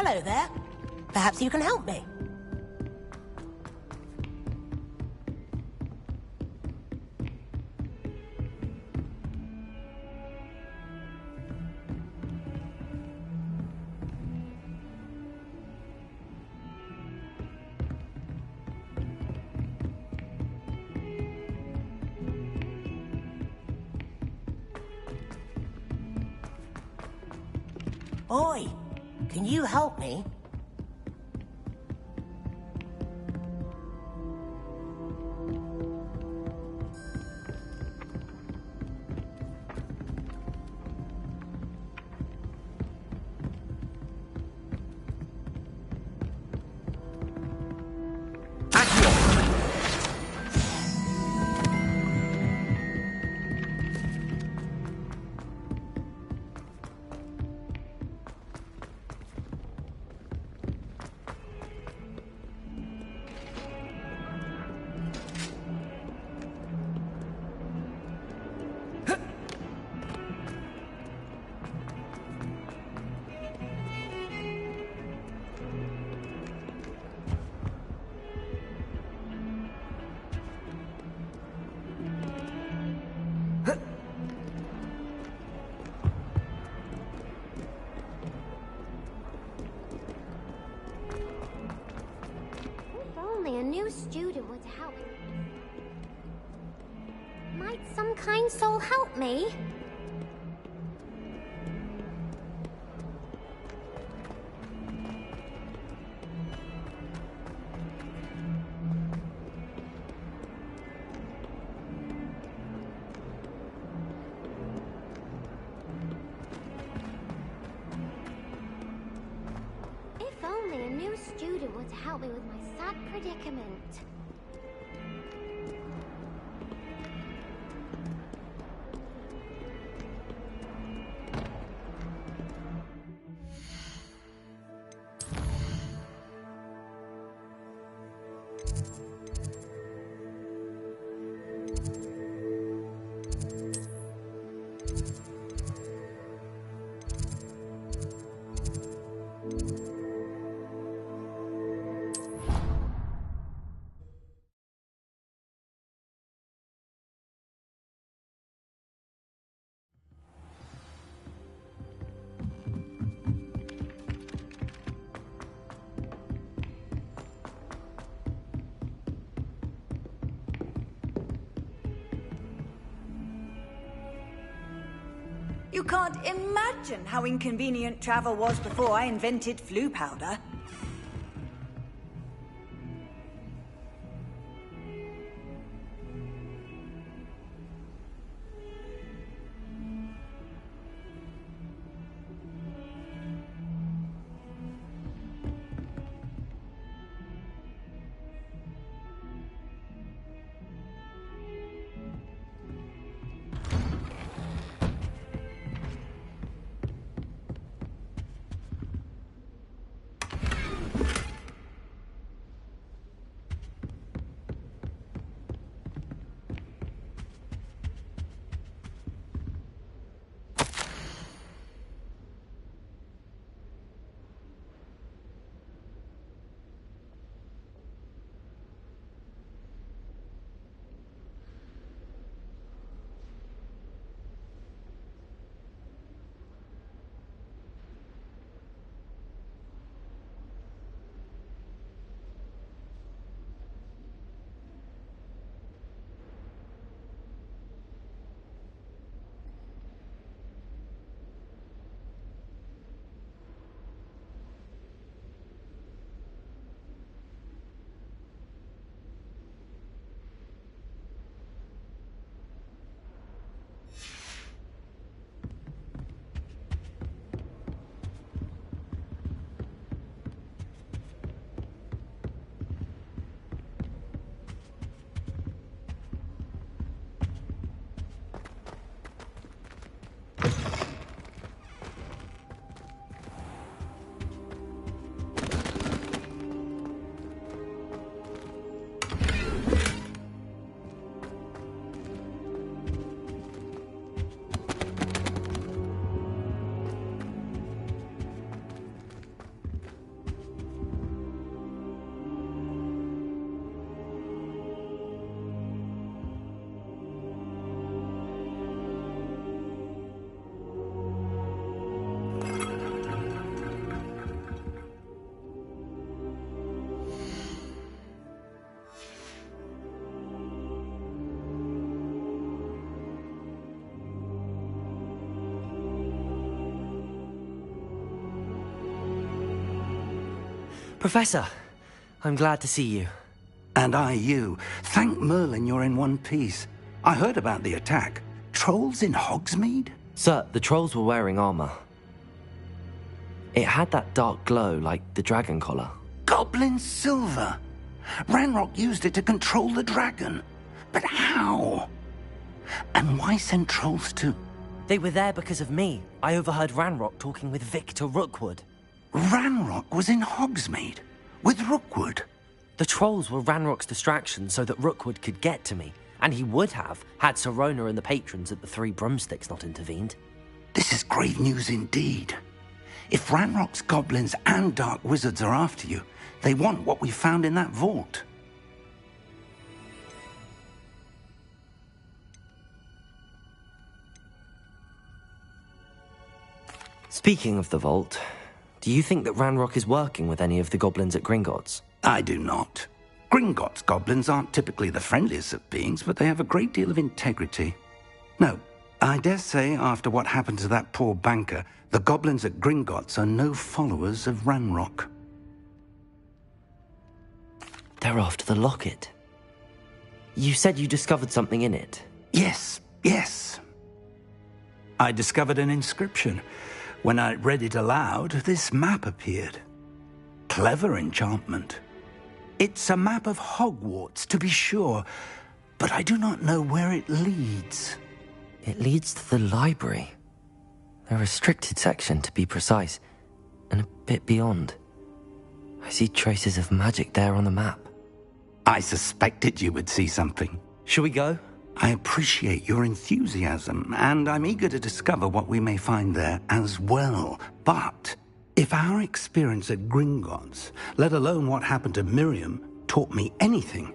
Hello there. Perhaps you can help me. Oi, can you help me? A new student would help. Might some kind soul help me? If only a new student would help me with my sad predicament. You can't imagine how inconvenient travel was before I invented flu powder. Professor, I'm glad to see you. And I you. Thank Merlin you're in one piece. I heard about the attack. Trolls in Hogsmeade? Sir, the trolls were wearing armor. It had that dark glow like the dragon collar. Goblin silver! Ranrock used it to control the dragon. But how? And why send trolls to... They were there because of me. I overheard Ranrock talking with Victor Rookwood. Ranrock was in Hogsmeade? With Rookwood? The trolls were Ranrock's distraction so that Rookwood could get to me. And he would have, had Sirona and the patrons at the Three Broomsticks not intervened. This is grave news indeed. If Ranrock's goblins and dark wizards are after you, they want what we found in that vault. Speaking of the vault, do you think that Ranrock is working with any of the goblins at Gringotts? I do not. Gringotts goblins aren't typically the friendliest of beings, but they have a great deal of integrity. No, I dare say after what happened to that poor banker, the goblins at Gringotts are no followers of Ranrock. They're after the locket. You said you discovered something in it. Yes. I discovered an inscription. When I read it aloud, this map appeared. Clever enchantment. It's a map of Hogwarts, to be sure, but I do not know where it leads. It leads to the library. A restricted section, to be precise, and a bit beyond. I see traces of magic there on the map. I suspected you would see something. Shall we go? I appreciate your enthusiasm, and I'm eager to discover what we may find there as well. But if our experience at Gringotts, let alone what happened to Miriam, taught me anything,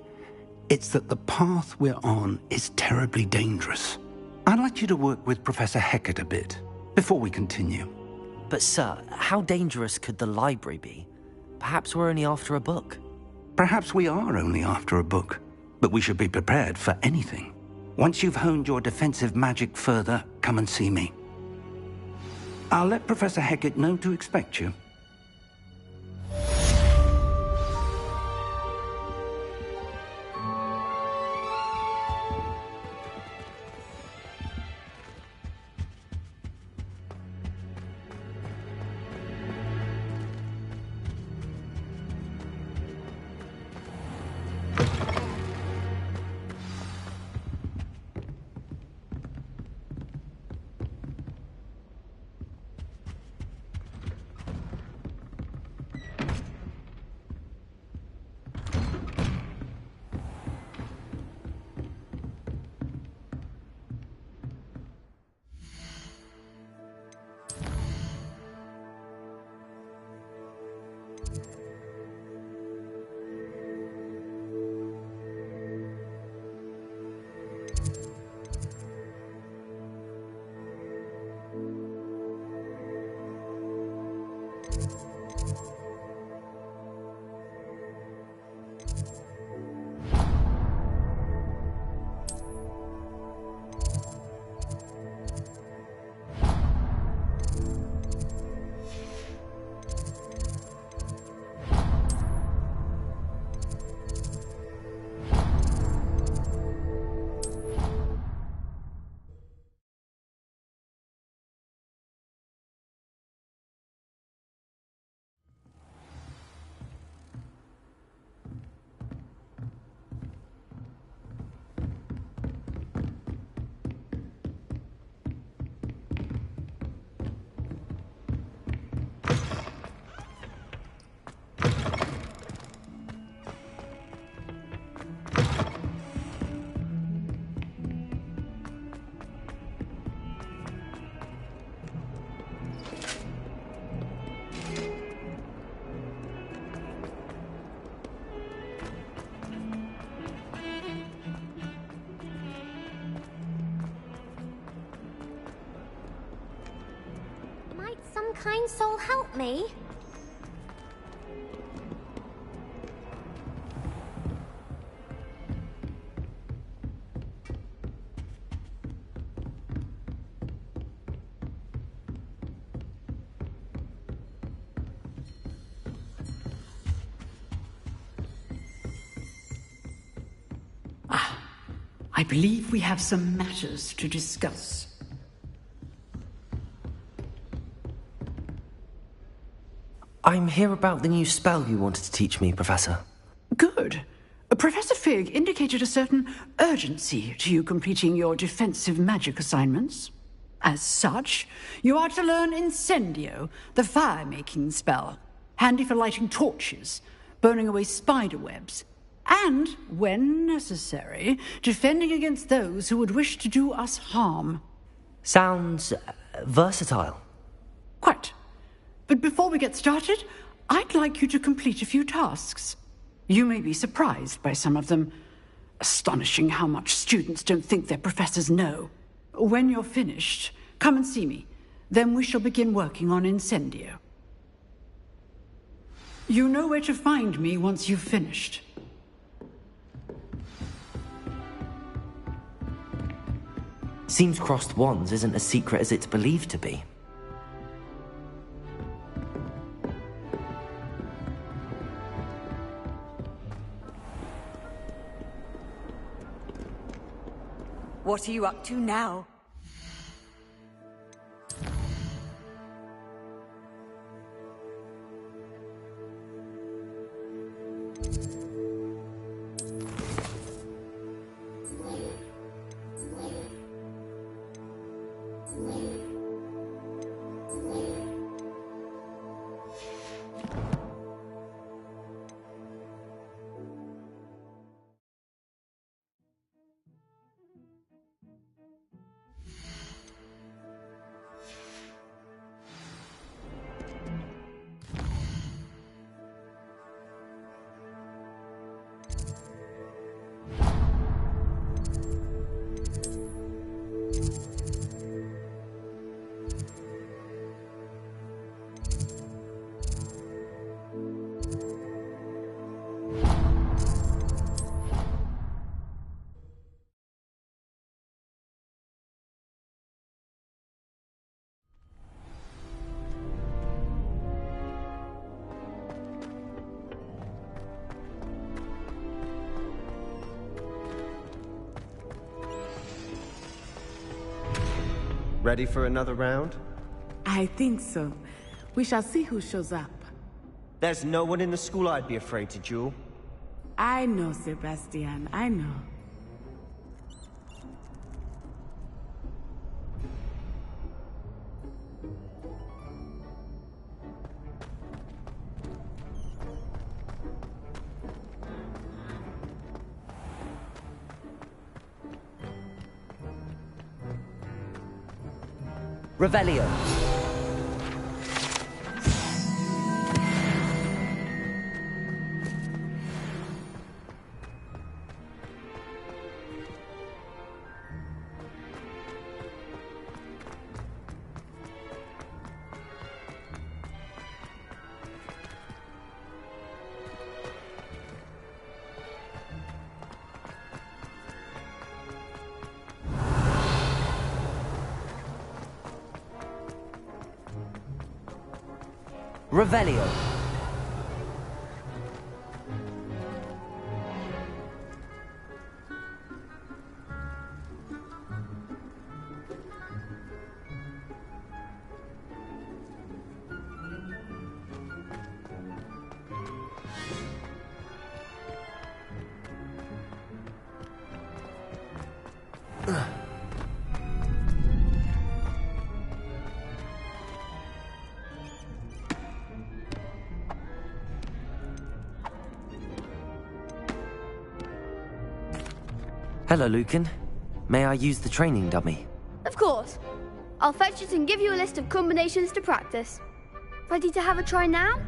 it's that the path we're on is terribly dangerous. I'd like you to work with Professor Hecat a bit before we continue. But sir, how dangerous could the library be? Perhaps we're only after a book. Perhaps we are only after a book, but we should be prepared for anything. Once you've honed your defensive magic further, come and see me. I'll let Professor Hecat know to expect you. Some kind soul help me? I believe we have some matters to discuss. I'm here about the new spell you wanted to teach me, Professor. Good. Professor Fig indicated a certain urgency to you completing your defensive magic assignments. As such, you are to learn Incendio, the fire-making spell, handy for lighting torches, burning away spider webs, and, when necessary, defending against those who would wish to do us harm. Sounds versatile. Quite. But before we get started, I'd like you to complete a few tasks. You may be surprised by some of them. Astonishing how much students don't think their professors know. When you're finished, come and see me. Then we shall begin working on Incendio. You know where to find me once you've finished. Seems crossed wands isn't as secret as it's believed to be. What are you up to now? Ready for another round? I think so. We shall see who shows up. There's no one in the school I'd be afraid to duel. I know, Sebastian, I know. Revelio. Revelio. Hello, Lucan. May I use the training dummy? Of course. I'll fetch it and give you a list of combinations to practice. Ready to have a try now?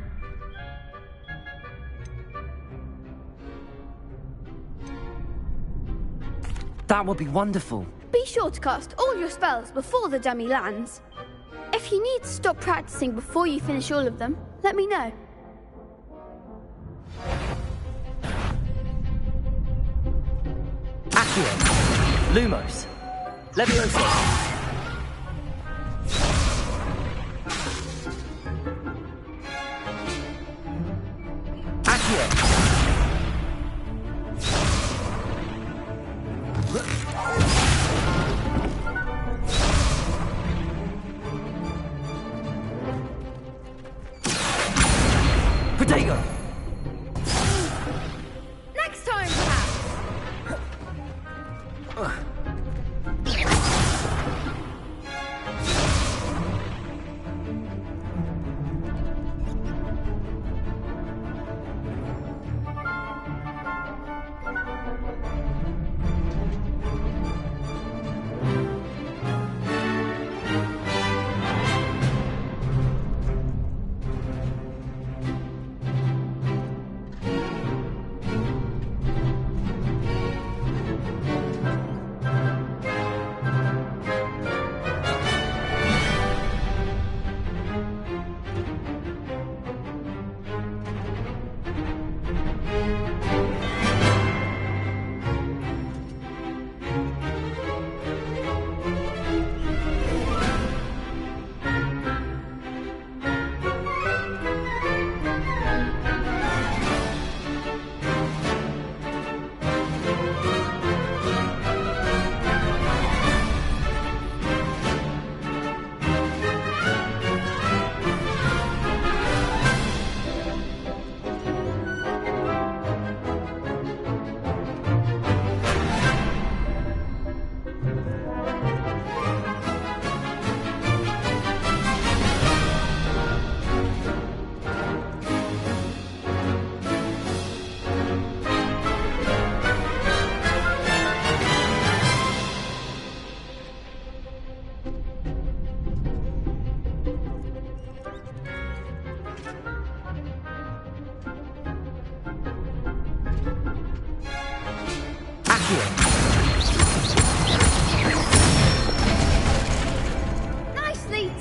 That would be wonderful. Be sure to cast all your spells before the dummy lands. If you need to stop practicing before you finish all of them, let me know. Accio. Lumos. Levioso. Accio.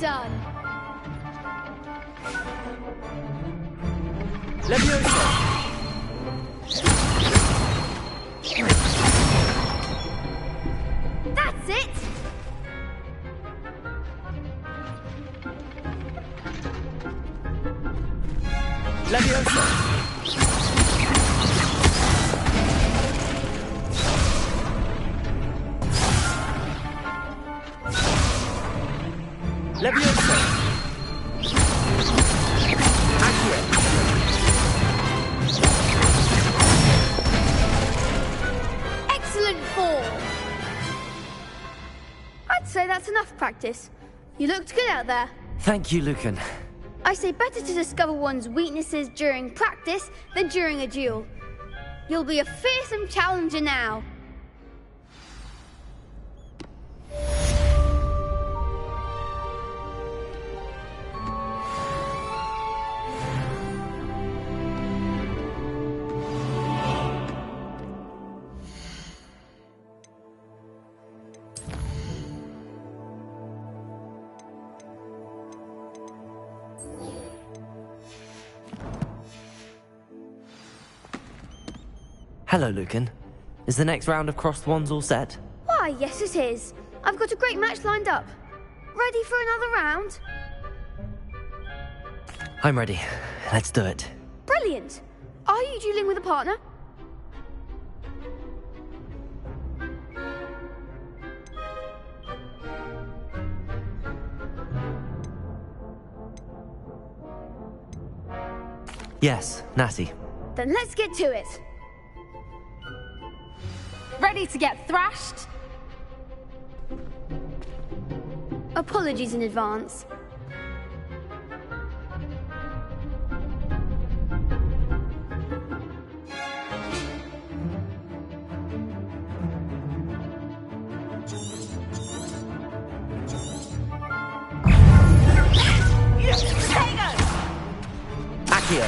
done. Leviosa! That's it! Leviosa! Leviosa! Accurate! Excellent form! I'd say that's enough practice. You looked good out there. Thank you, Lucan. I say better to discover one's weaknesses during practice than during a duel. You'll be a fearsome challenger now. Hello, Lucan. Is the next round of crossed wands all set? Why, yes it is. I've got a great match lined up. Ready for another round? I'm ready. Let's do it. Brilliant. Are you dueling with a partner? Yes, Natty. Then let's get to it. Ready to get thrashed? Apologies in advance. Accio.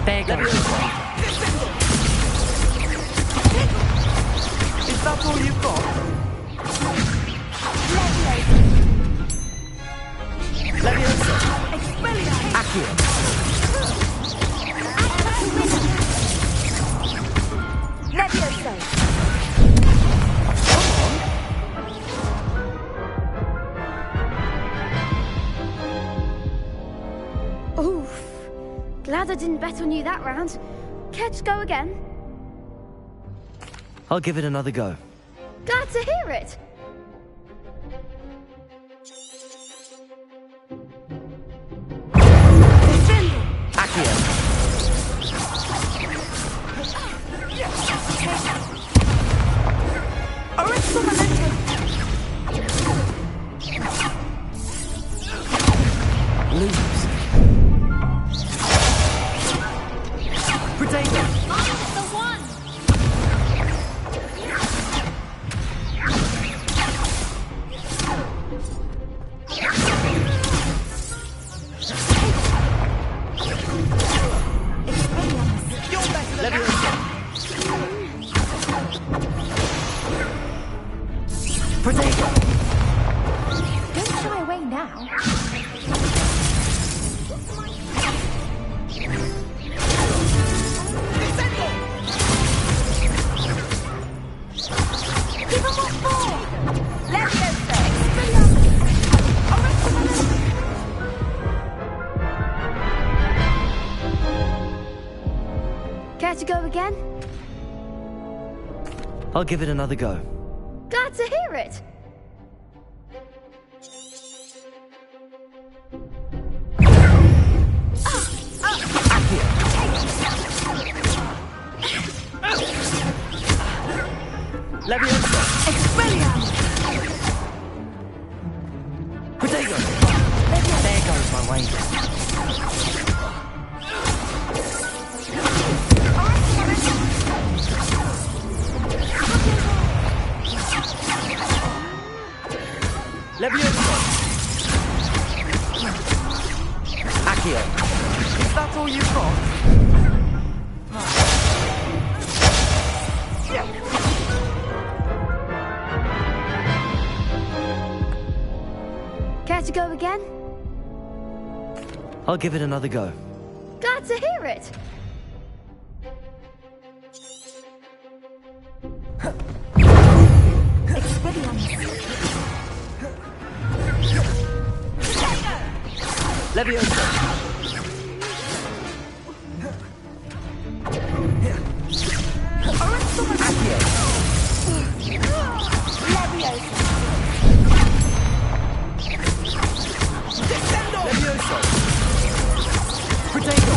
There goes. Is that all you've got? Leviosa! Accio! Leviosa! Oof. Glad I didn't bet on you that round. Care to go again? I'll give it another go. Glad to hear it. Accio. Lose. Potato. Potato. Don't shy away now. Give him what for! Leviosa! Care to go again? I'll give it another go. Glad to hear it. Leviosa! Expelliarmus! Potato. There goes my way. Leviosa! Accio. Is that all you've got? Care to go again? I'll give it another go. Glad to hear it. Leviosa! Accio! Leviosa! Protego!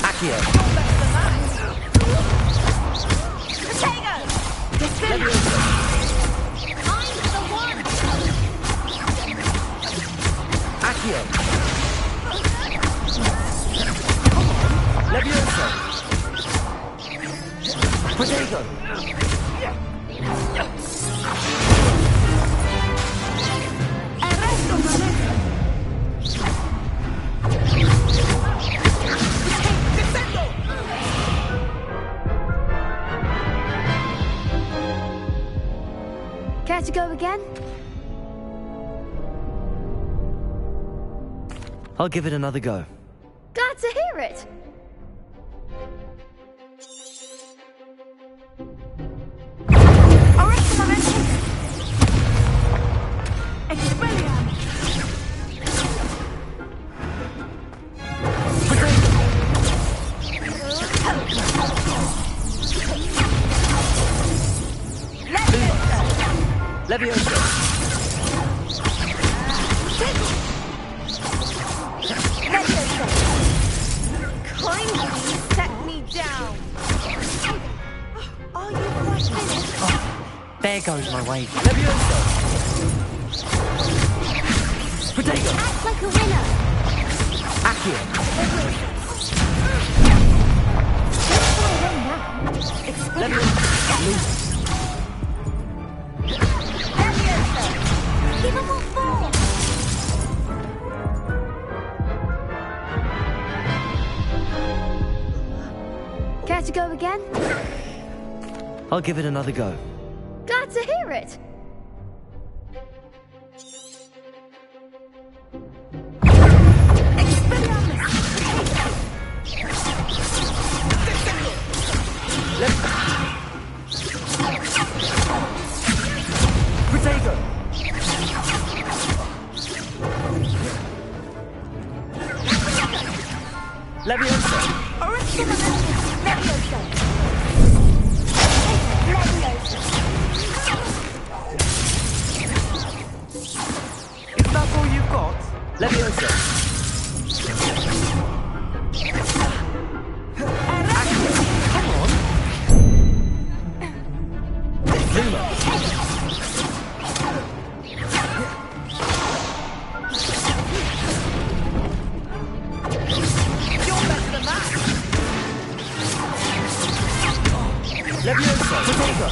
Accio! Leviosa! Accio! Leviosa! Protego! Care to go again? I'll give it another go. Glad to hear it. Leviosa! Kindly set me down. Are you quite finished? There goes my wave. Leviosa! Protego! Act like a winner. Accio! Leviosa! Give him what for. Care to go again? I'll give it another go. Glad to hear it. Protego! Leviosa! Is that all you've got? Leviosa! Come on! Luma! You're better than that. Leviosa! Protego!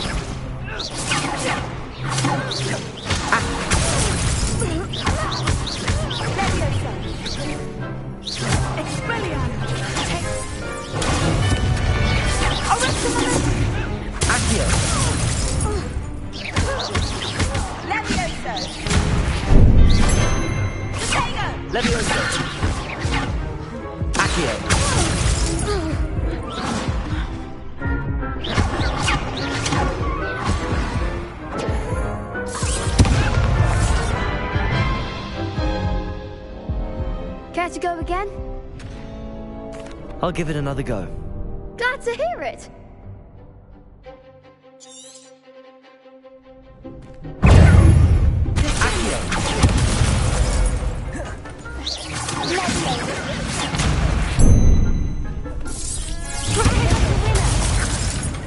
Accio! Leviosa! Accio! Care to go again? I'll give it another go. Glad to hear it. Accio!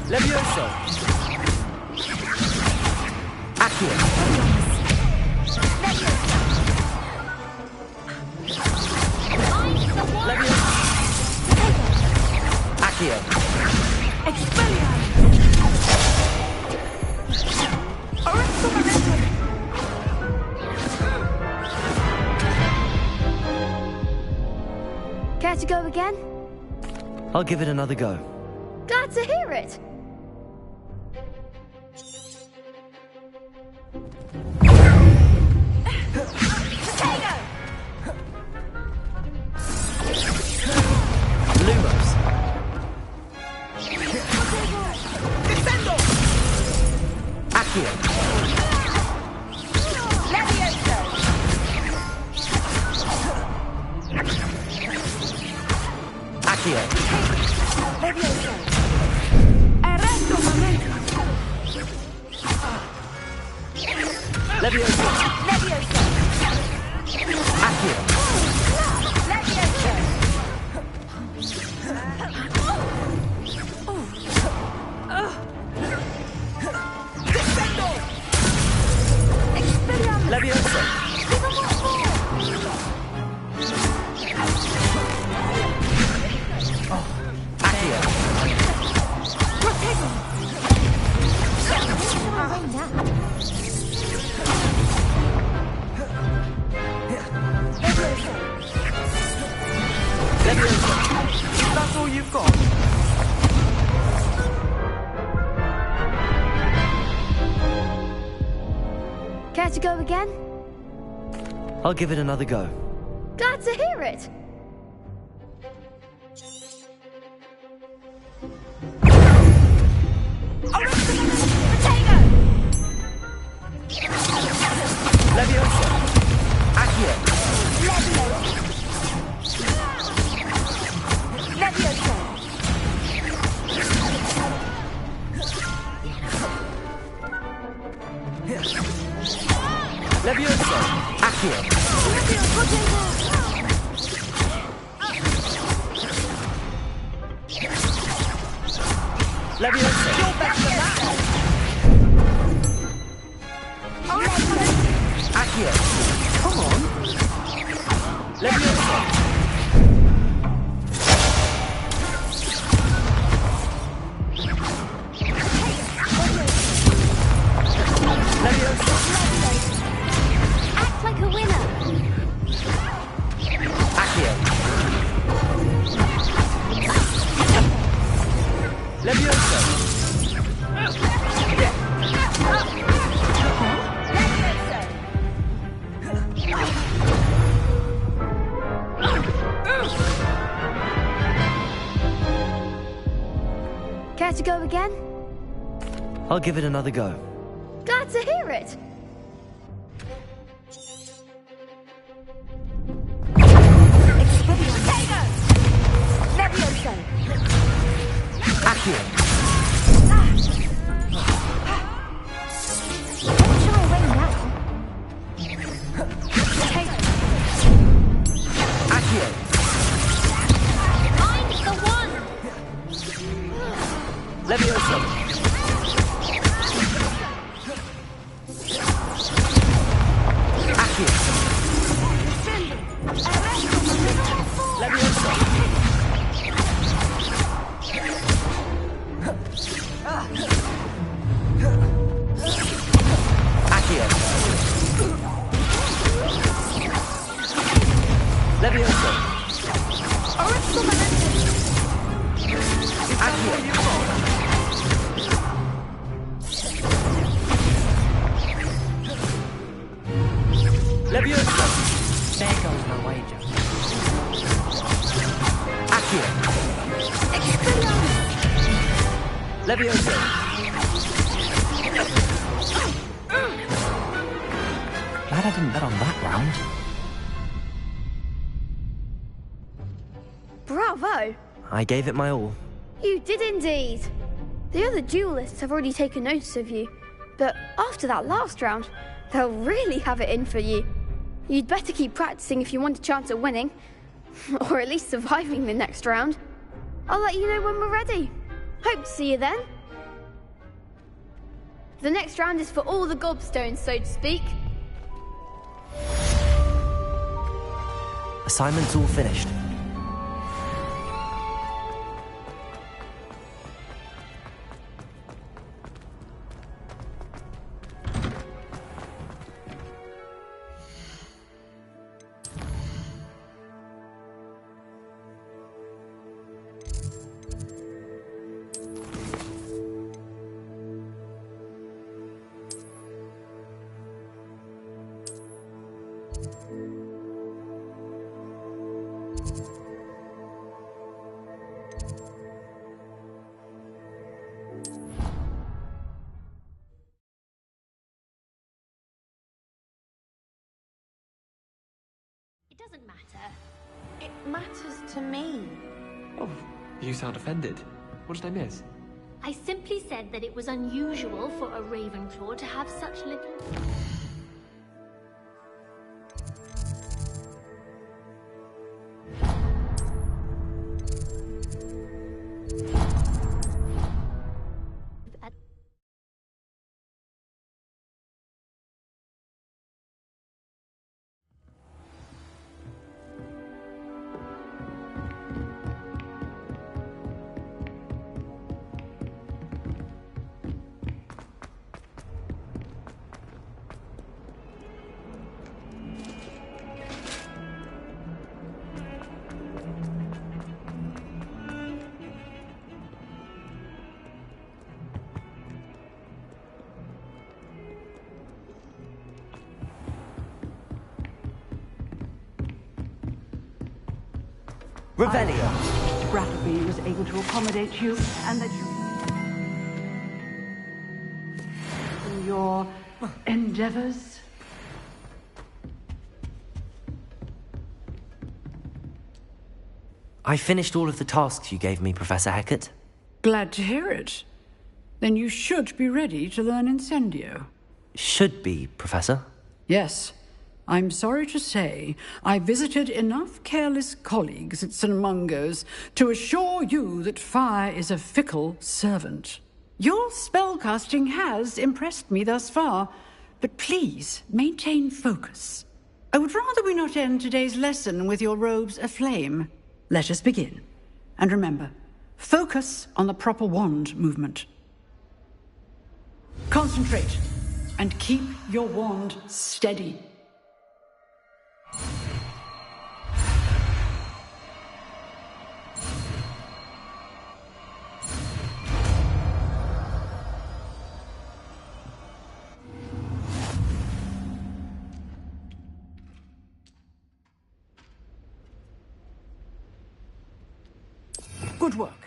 Leviosa! Accio! Leviosa! Accio! Care to go again? I'll give it another go. Glad to hear it. Accio. Levioso! Accio. Levioso! Arresto momento. Levioso. Levioso! Accio. Levioso! Crescendo! Expelliarmus! Levioso. Accio. Levioso. That's all you've got? Care to go again? I'll give it another go. Glad to hear it. Potato! Levioso. Accio. Levioso! Levioso. Accio. Levioso. You're better than that! Accio. Come on. Levioso. Levioso. Act like a winner. Accio. Levioso. Care to go again? I'll give it another go. Glad to hear it. Potato! Levioso! Accio. Don't shy away now. Accio. Find the one. Levioso. Accio. Levioso. Accio. Levioso. Accio. Levioso. There goes my wager. Accio. Levioso. Glad I didn't bet on that round. Bravo! I gave it my all. You did indeed. The other duelists have already taken notice of you, but after that last round, they'll really have it in for you. You'd better keep practicing if you want a chance at winning, or at least surviving the next round. I'll let you know when we're ready. Hope to see you then. The next round is for all the gobstones, so to speak. Assignment's all finished. doesn't matter. It matters to me. Oh, you sound offended. What did I miss? I simply said that it was unusual for a Ravenclaw to have such little... Revelio. Brattleby was able to accommodate you, and that you... in your endeavors? I finished all of the tasks you gave me, Professor Hecat. Glad to hear it. Then you should be ready to learn Incendio. Should be, Professor. Yes. I'm sorry to say, I visited enough careless colleagues at St. Mungo's to assure you that fire is a fickle servant. Your spellcasting has impressed me thus far, but please maintain focus. I would rather we not end today's lesson with your robes aflame. Let us begin. And remember, focus on the proper wand movement. Concentrate, and keep your wand steady. Good work.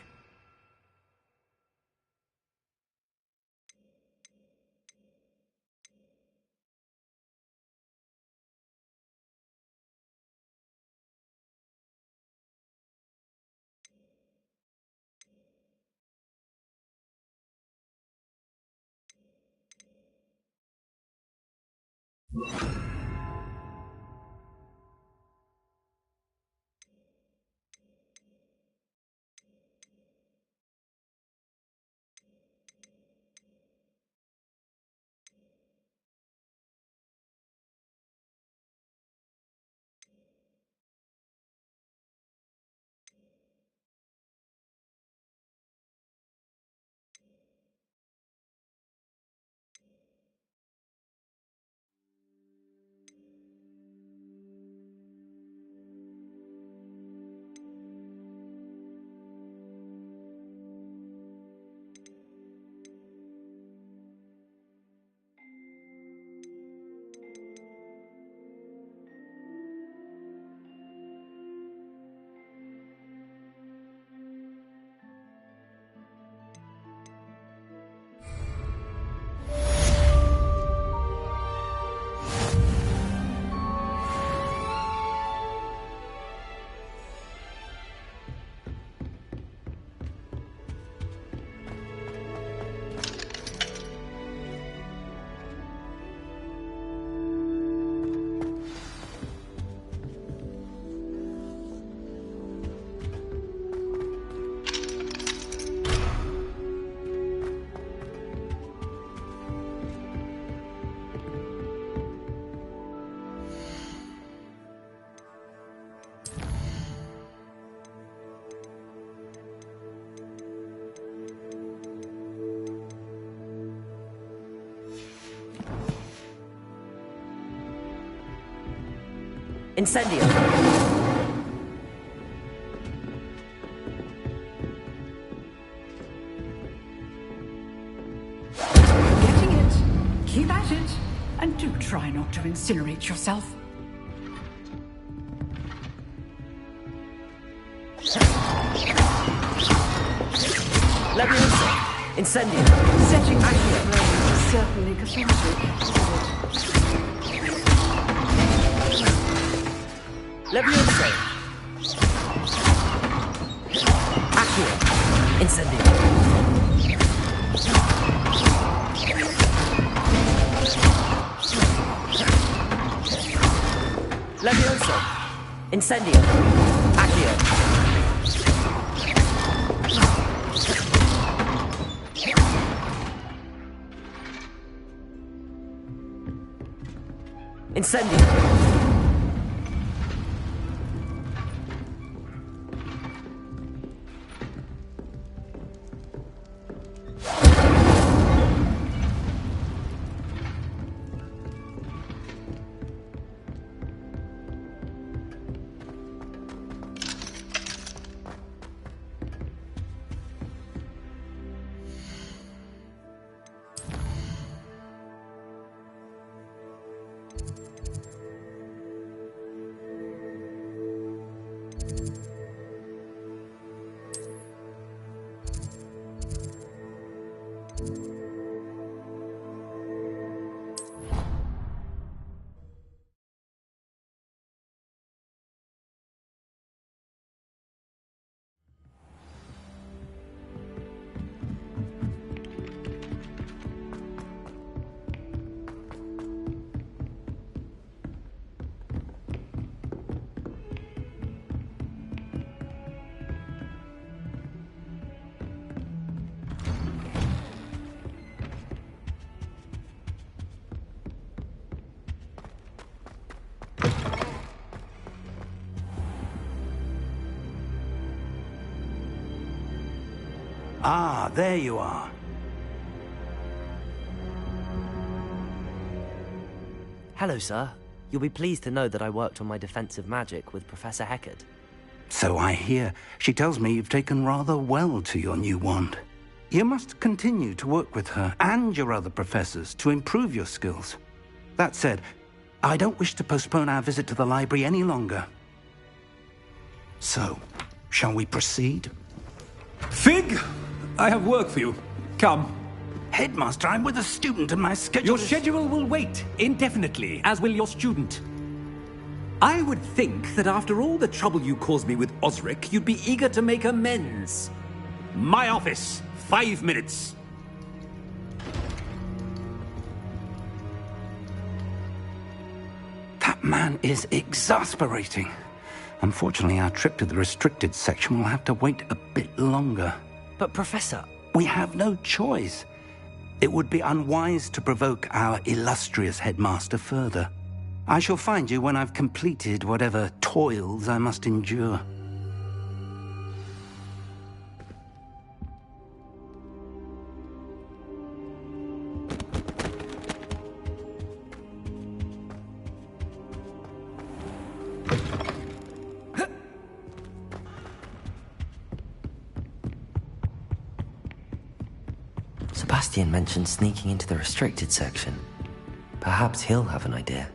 Incendio. Getting it. Keep at it. And do try not to incinerate yourself. Leviosa. Incendio. Setting flames is certainly cathartic, isn't it? Incendio! Accio! Incendio! Ah, there you are. Hello, sir. You'll be pleased to know that I worked on my defensive magic with Professor Heckard. So I hear. She tells me you've taken rather well to your new wand. You must continue to work with her and your other professors to improve your skills. That said, I don't wish to postpone our visit to the library any longer. So, shall we proceed? Fig! I have work for you. Come. Headmaster, I'm with a student and my schedule Your schedule will wait indefinitely, as will your student. I would think that after all the trouble you caused me with Osric, you'd be eager to make amends. My office, 5 minutes. That man is exasperating. Unfortunately, our trip to the restricted section will have to wait a bit longer. But, Professor... We have no choice. It would be unwise to provoke our illustrious headmaster further. I shall find you when I've completed whatever toils I must endure. Sebastian mentioned sneaking into the restricted section. Perhaps he'll have an idea.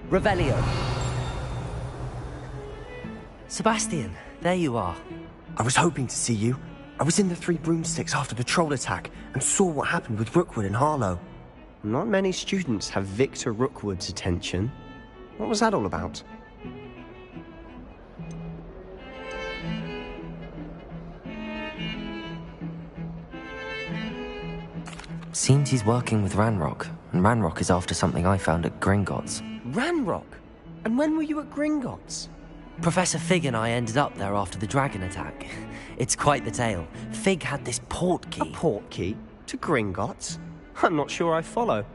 Revelio. Sebastian, there you are. I was hoping to see you. I was in the Three Broomsticks after the troll attack and saw what happened with Rookwood and Harlow. Not many students have Victor Rookwood's attention. What was that all about? Seems he's working with Ranrock, and Ranrock is after something I found at Gringotts. Ranrock? And when were you at Gringotts? Professor Fig and I ended up there after the dragon attack. It's quite the tale. Fig had this port key. A port key? To Gringotts? I'm not sure I follow.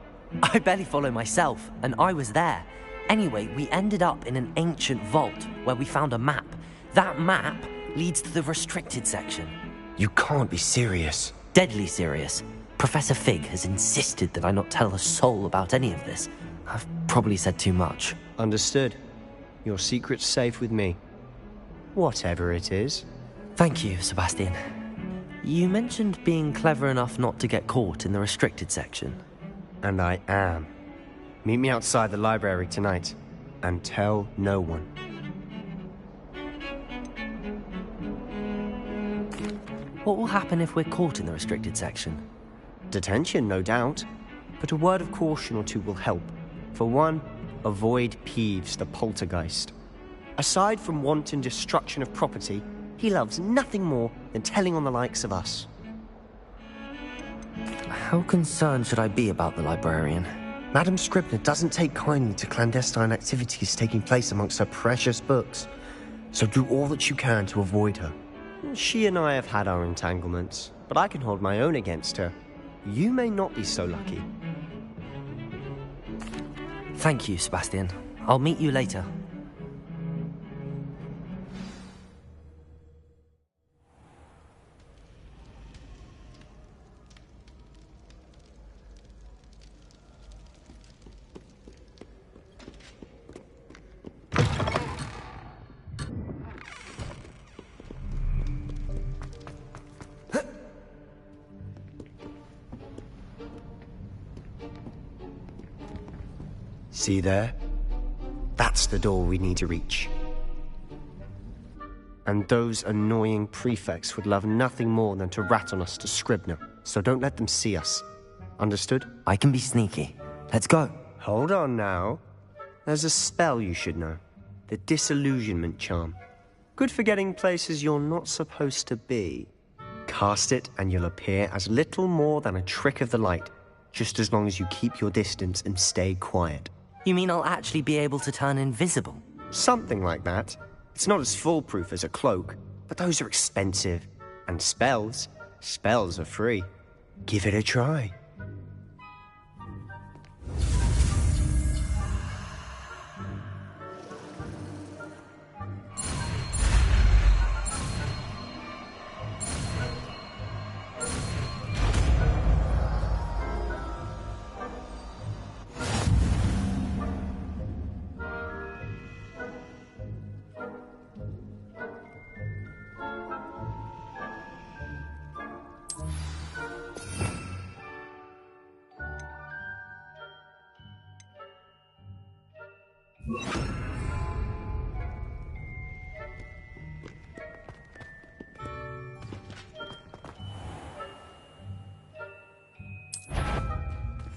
I barely follow myself, and I was there. Anyway, we ended up in an ancient vault where we found a map. That map leads to the restricted section. You can't be serious. Deadly serious. Professor Fig has insisted that I not tell a soul about any of this. I've probably said too much. Understood. Your secret's safe with me. Whatever it is. Thank you, Sebastian. You mentioned being clever enough not to get caught in the restricted section. And I am. Meet me outside the library tonight, and tell no one. What will happen if we're caught in the restricted section? Detention, no doubt. but a word of caution or two will help. For one, avoid Peeves the poltergeist. Aside from wanton destruction of property, he loves nothing more than telling on the likes of us. How concerned should I be about the librarian? Madame Scribner doesn't take kindly to clandestine activities taking place amongst her precious books, so do all that you can to avoid her. She and I have had our entanglements, but I can hold my own against her. You may not be so lucky. Thank you, Sebastian. I'll meet you later. See there? That's the door we need to reach. And those annoying prefects would love nothing more than to rat on us to Scribner, so don't let them see us. Understood? I can be sneaky. Let's go. Hold on now. There's a spell you should know. The Disillusionment Charm. Good for getting places you're not supposed to be. Cast it and you'll appear as little more than a trick of the light, just as long as you keep your distance and stay quiet. You mean I'll actually be able to turn invisible? Something like that. It's not as foolproof as a cloak, but those are expensive. And spells are free. Give it a try.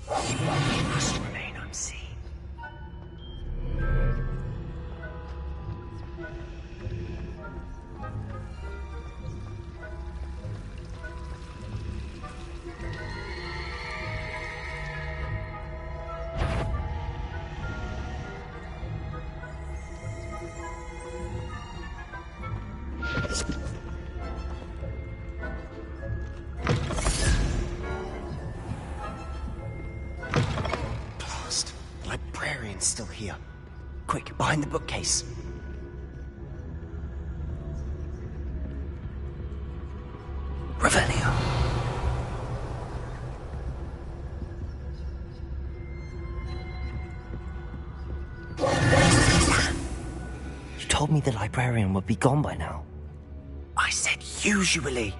Must remain unseen. Still here. Quick, behind the bookcase. Revelio. You told me the librarian would be gone by now. I said usually,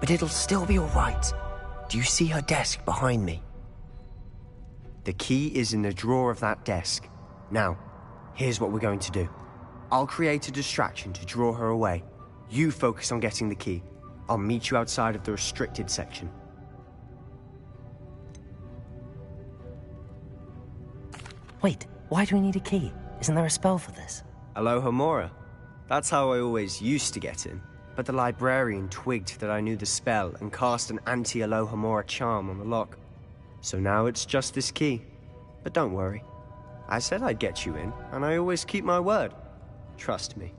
but it'll still be all right. Do you see her desk behind me? The key is in the drawer of that desk. Now, here's what we're going to do. I'll create a distraction to draw her away. You focus on getting the key. I'll meet you outside of the restricted section. Wait, why do we need a key? Isn't there a spell for this? Alohomora. That's how I always used to get in. But the librarian twigged that I knew the spell and cast an anti-Alohomora charm on the lock. So now it's just this key. But don't worry. I said I'd get you in, and I always keep my word. Trust me.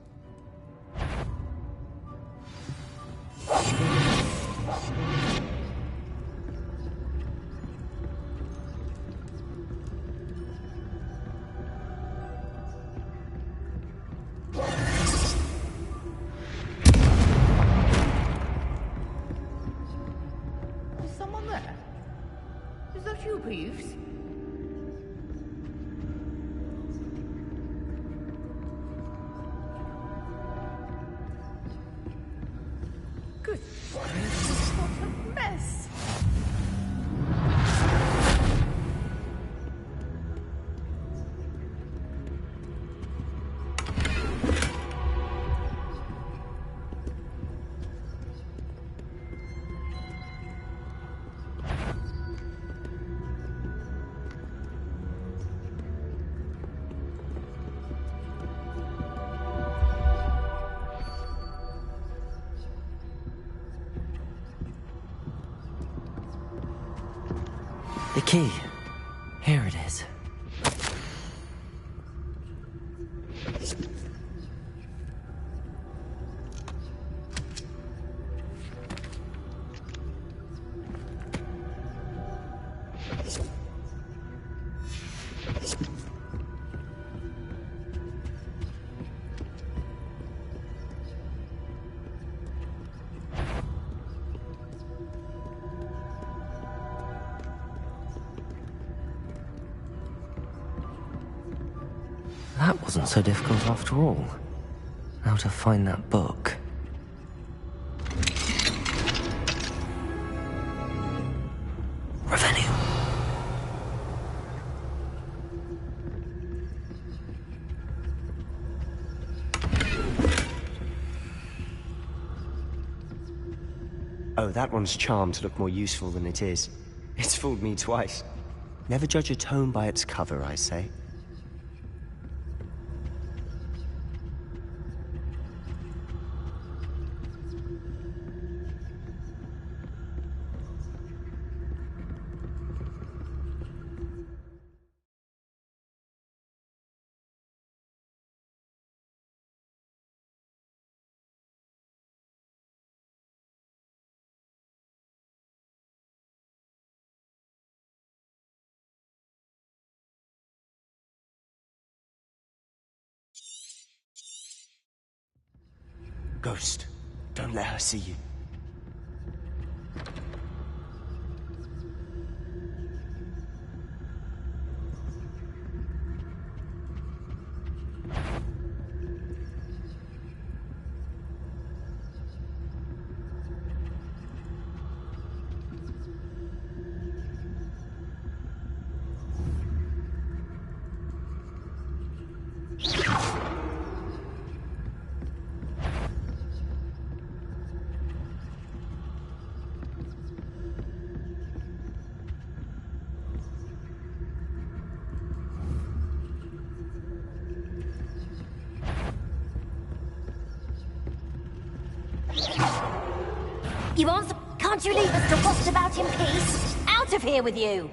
Is someone there? Is that you, Peeves? Good gracious, what a mess! The key. Here it is. That wasn't so difficult after all. Now to find that book. Revenue. Oh, that one's charmed to look more useful than it is. It's fooled me twice. Never judge a tome by its cover, I say. Ghost, don't let her see you. You answer. Can't you leave us to rot about in peace? Out of here with you!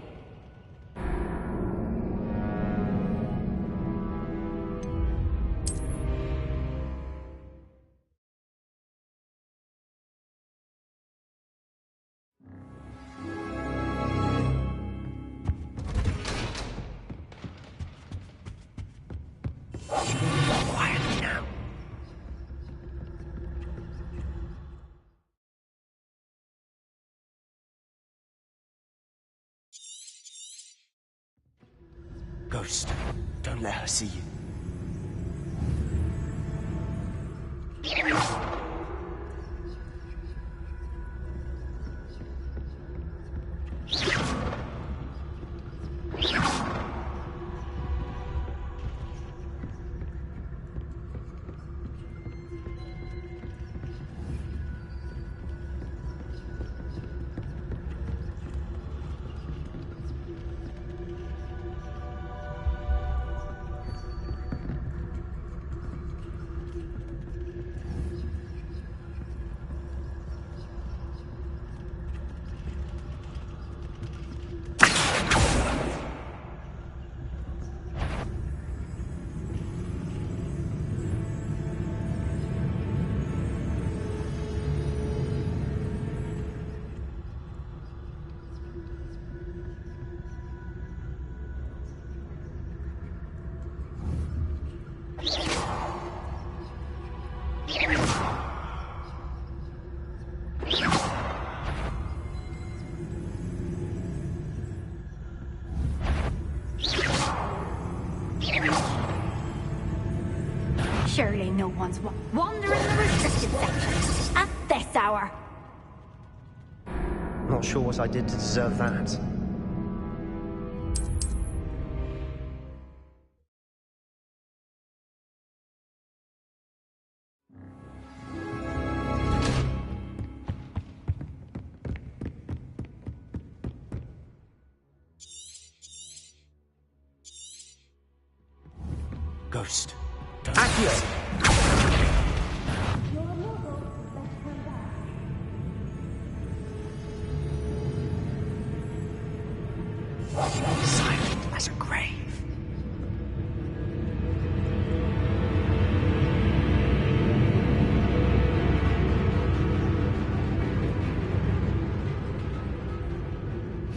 Quietly now. Ghost, don't let her see you. Surely no one's wandering the restricted section at this hour. Not sure what I did to deserve that. Ghost. Accio!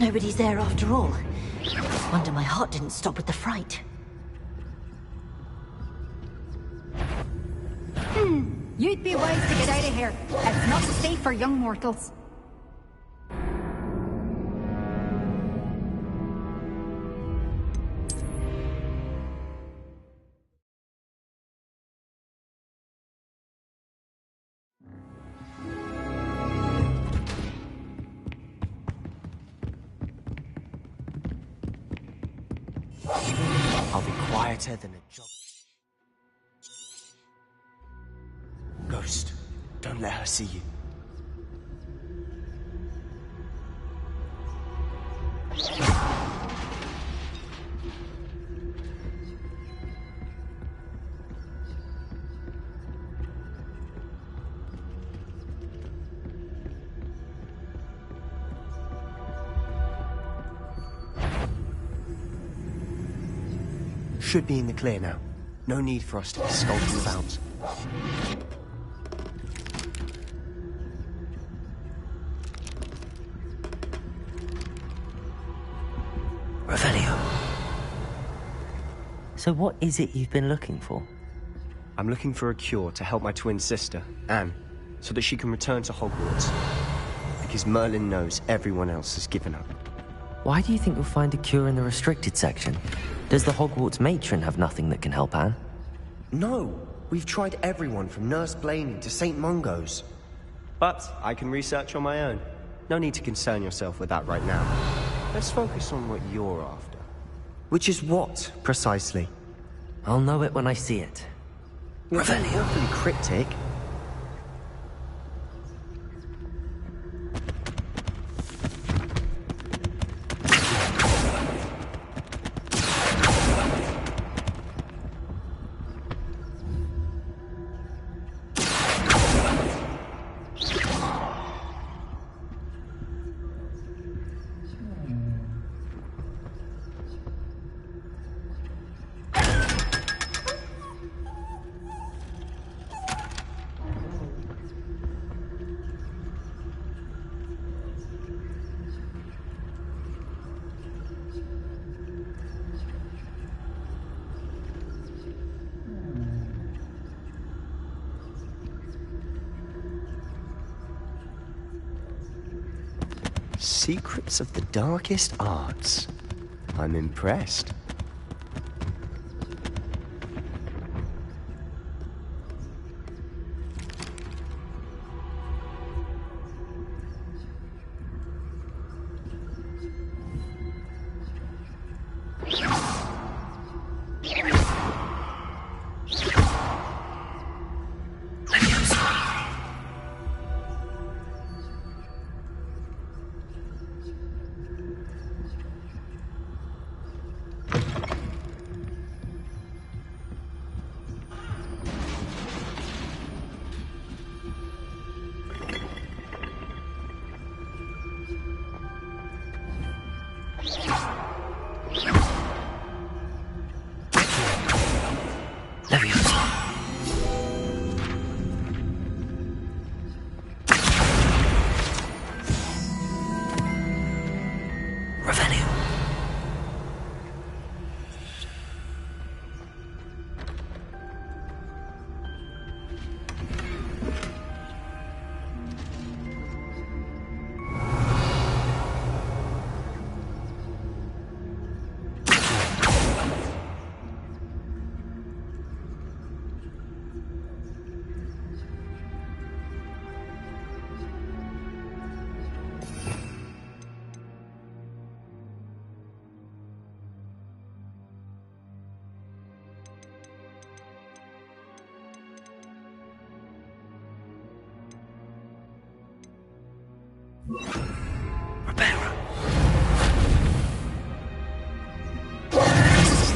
nobody's there after all. Wonder my heart didn't stop with the fright. You'd be wise to get out of here. It's not safe for young mortals. I'll be quieter than a jog. Ghost, don't let her see you. Should be in the clear now. No need for us to be skulking about. Revelio. So what is it you've been looking for? I'm looking for a cure to help my twin sister, Anne, so that she can return to Hogwarts. Because Merlin knows everyone else has given up. Why do you think you'll find a cure in the restricted section? Does the Hogwarts matron have nothing that can help Anne? No! We've tried everyone from Nurse Blaney to St. Mungo's. But I can research on my own. No need to concern yourself with that right now. Let's focus on what you're after. Which is what, precisely? I'll know it when I see it. You're awfully cryptic. Secrets of the darkest arts. I'm impressed.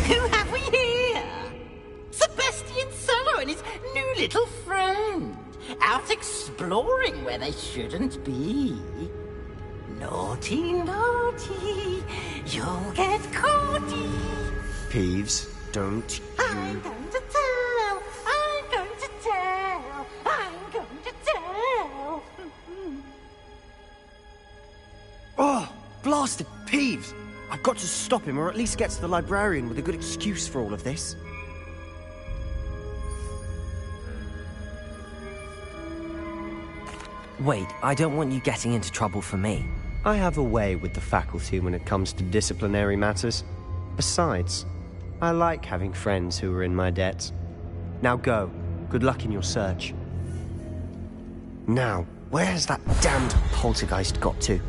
Who have we here? Sebastian Sallow and his new little friend. Out exploring where they shouldn't be. Naughty, naughty. You'll get caughty. Peeves, don't I'm going to tell. I'm going to tell. I'm going to tell. Oh, blasted Peeves! I've got to stop him, or at least get to the librarian with a good excuse for all of this. Wait, I don't want you getting into trouble for me. I have a way with the faculty when it comes to disciplinary matters. Besides, I like having friends who are in my debt. Now go. Good luck in your search. Now, where has that damned poltergeist got to?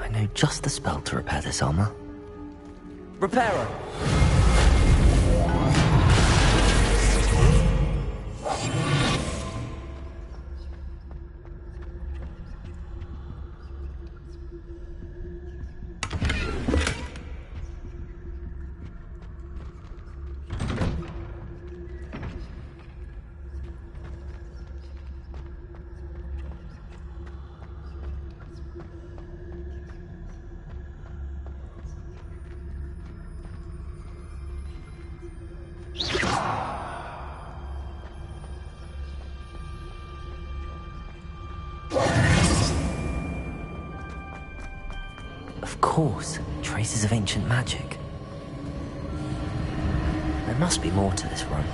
I know just the spell to repair this armor. Repairer! Of course, traces of ancient magic. There must be more to this run.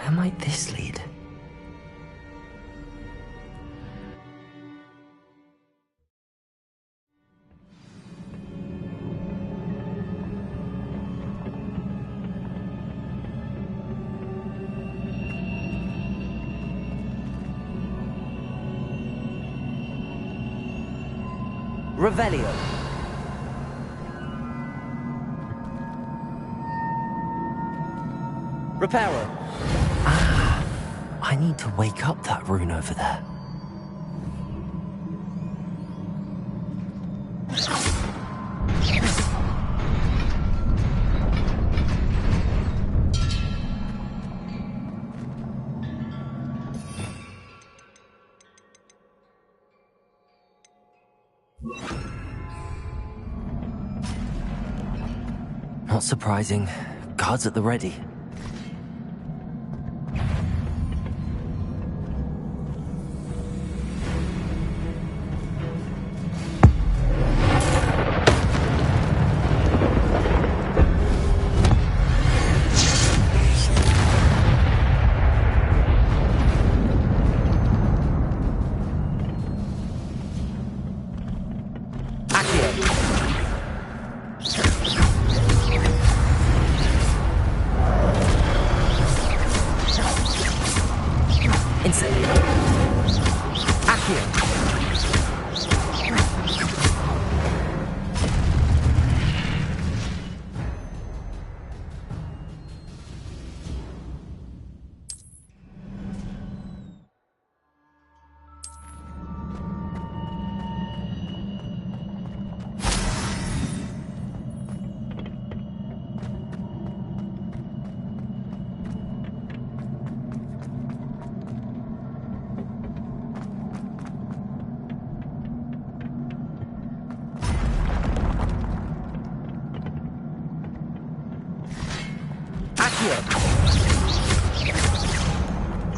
Where might this lead? Revelio. Reparo. Ah, I need to wake up that rune over there. Not surprising. Guards at the ready.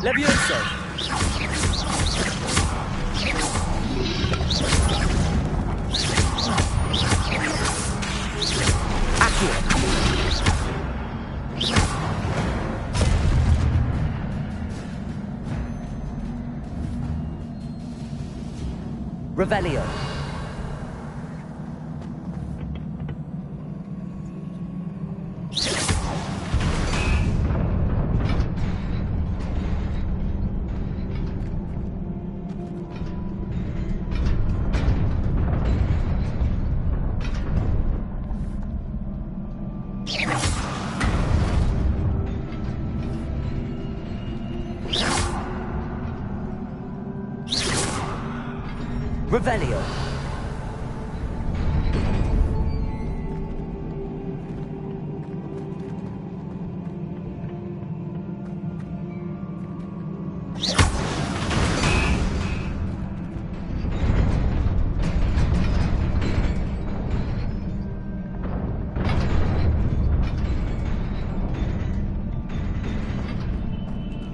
Levioso! Accio! Revelio! Revelio.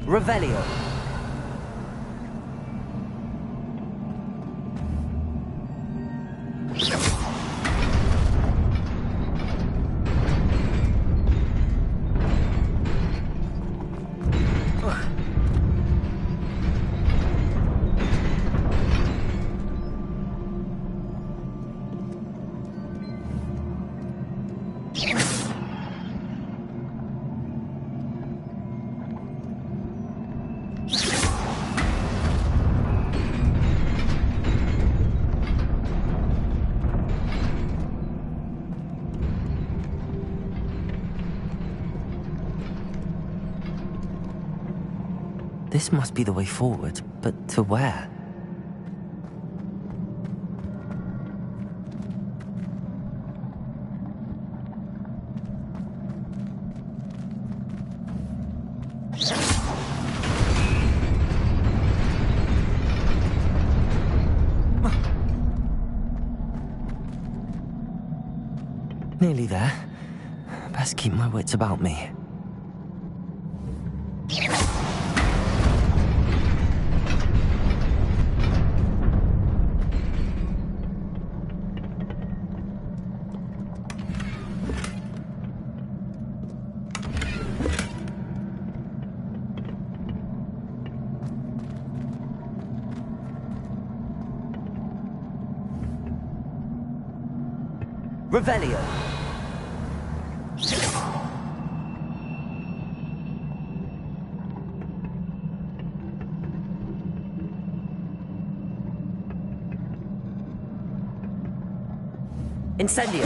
Revelio. This must be the way forward, but to where? Nearly there. Best keep my wits about me. Revelio. Incendio.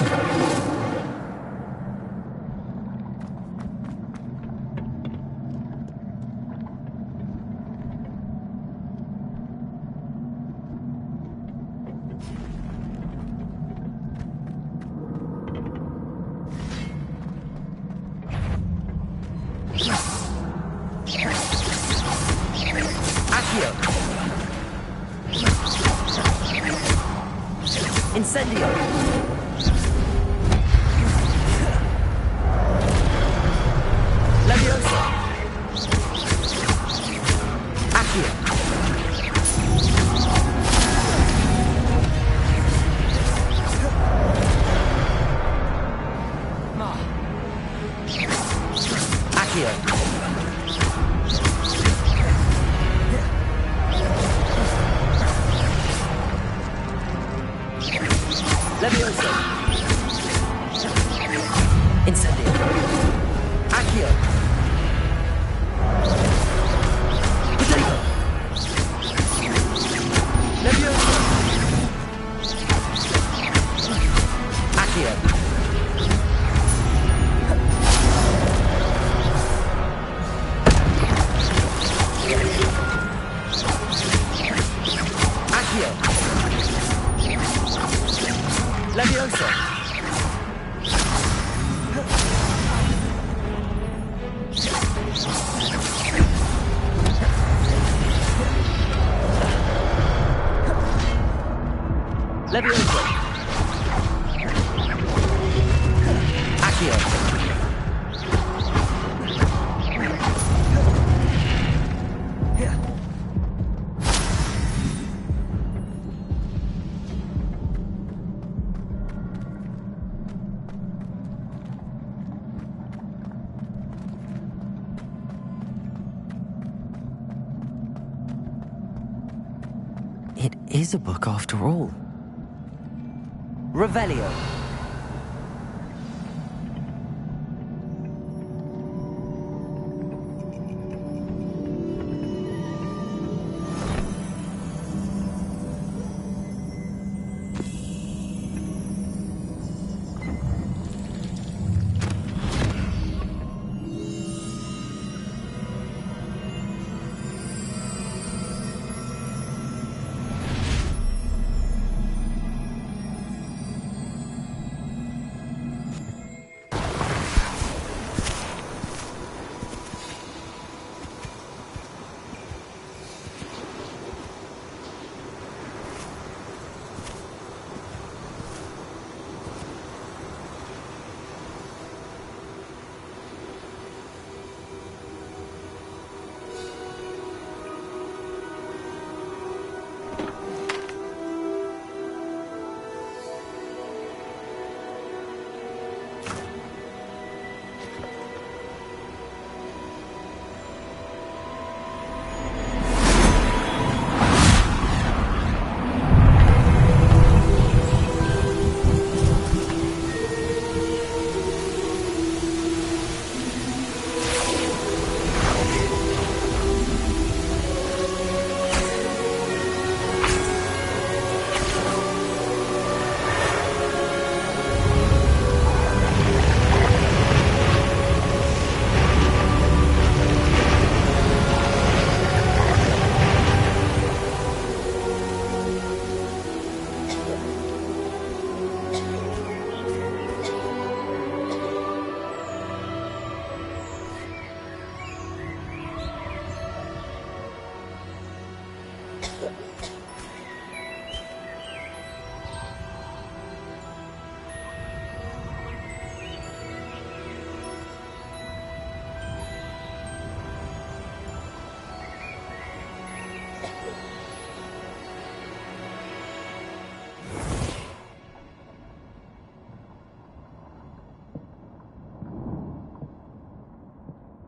Accio. Incendio. Leviosa. Accio. Accio. Leviosa. Incendio. Accio. Potato. Leviosa. Accio. Accio. Leviosa. Leviosa. Accio. It is a book after all. Revelio.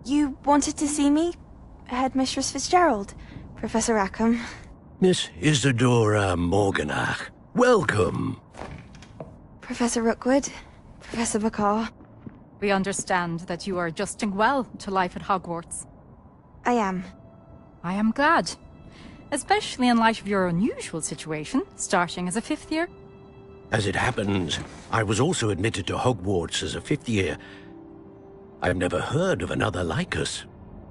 You wanted to see me? Headmistress Fitzgerald? Professor Rackham? Miss Isadora Morganach, welcome. Professor Rookwood, Professor Bakar. We understand that you are adjusting well to life at Hogwarts. I am. I am glad. Especially in light of your unusual situation, starting as a 5th year. As it happens, I was also admitted to Hogwarts as a 5th year. I've never heard of another like us.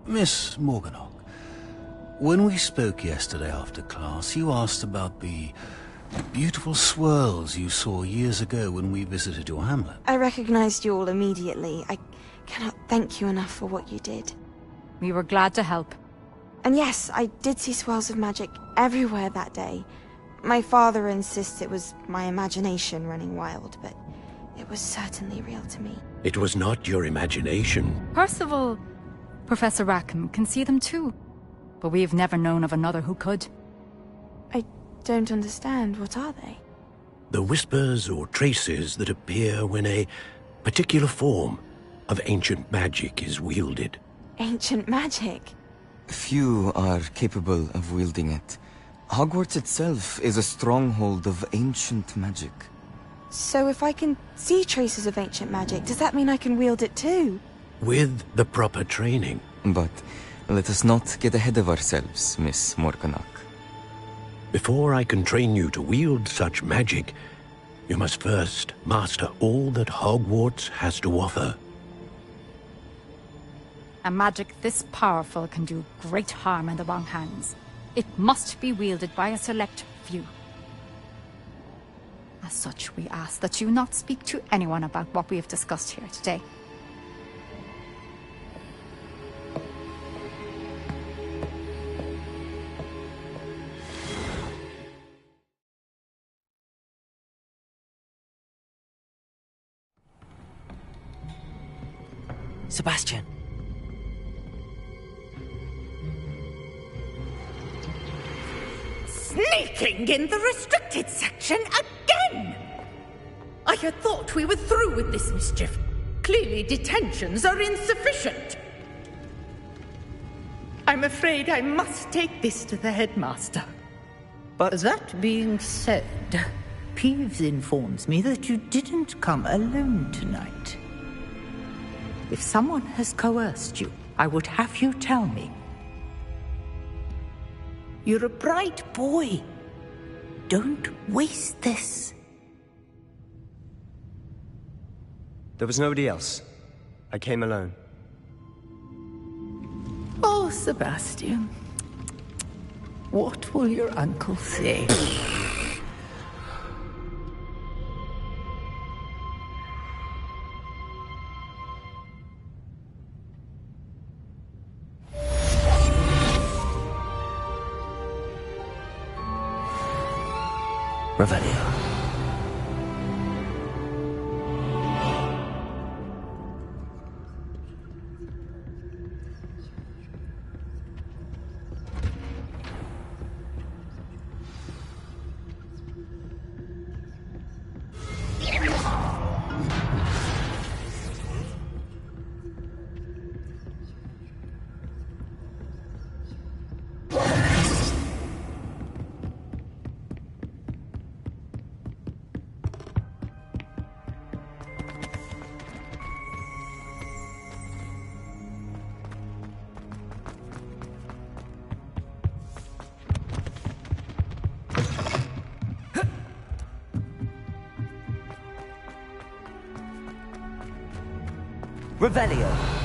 Miss Morganach, when we spoke yesterday after class, you asked about the beautiful swirls you saw years ago when we visited your hamlet. I recognized you all immediately. I cannot thank you enough for what you did. We were glad to help. And yes, I did see swirls of magic everywhere that day. My father insists it was my imagination running wild, but it was certainly real to me. It was not your imagination. Percival, Professor Rackham can see them too. But we've never known of another who could. I don't understand. What are they? The whispers or traces that appear when a particular form of ancient magic is wielded. Ancient magic? Few are capable of wielding it. Hogwarts itself is a stronghold of ancient magic. So if I can see traces of ancient magic, does that mean I can wield it too? With the proper training. But let us not get ahead of ourselves, Miss Morganach. Before I can train you to wield such magic, you must first master all that Hogwarts has to offer. A magic this powerful can do great harm in the wrong hands. It must be wielded by a select few. As such, we ask that you not speak to anyone about what we have discussed here today. Sebastian. Sneaking in the restricted section again! I had thought we were through with this mischief. Clearly detentions are insufficient. I'm afraid I must take this to the headmaster. But that being said, Peeves informs me that you didn't come alone tonight. If someone has coerced you, I would have you tell me. You're a bright boy. Don't waste this. There was nobody else. I came alone. Oh, Sebastian. What will your uncle say? Revelio. Revelio.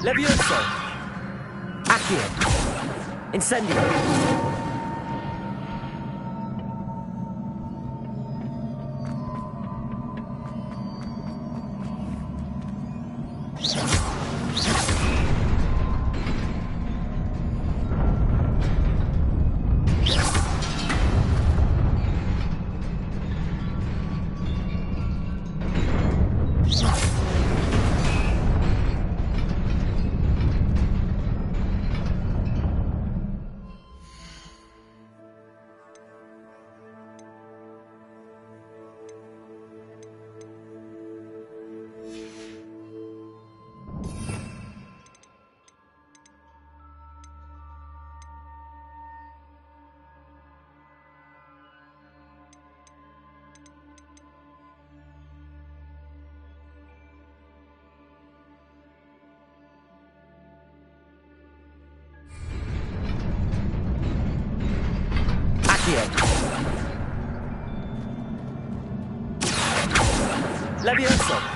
Levioso! Accio! Incendio! Levioso!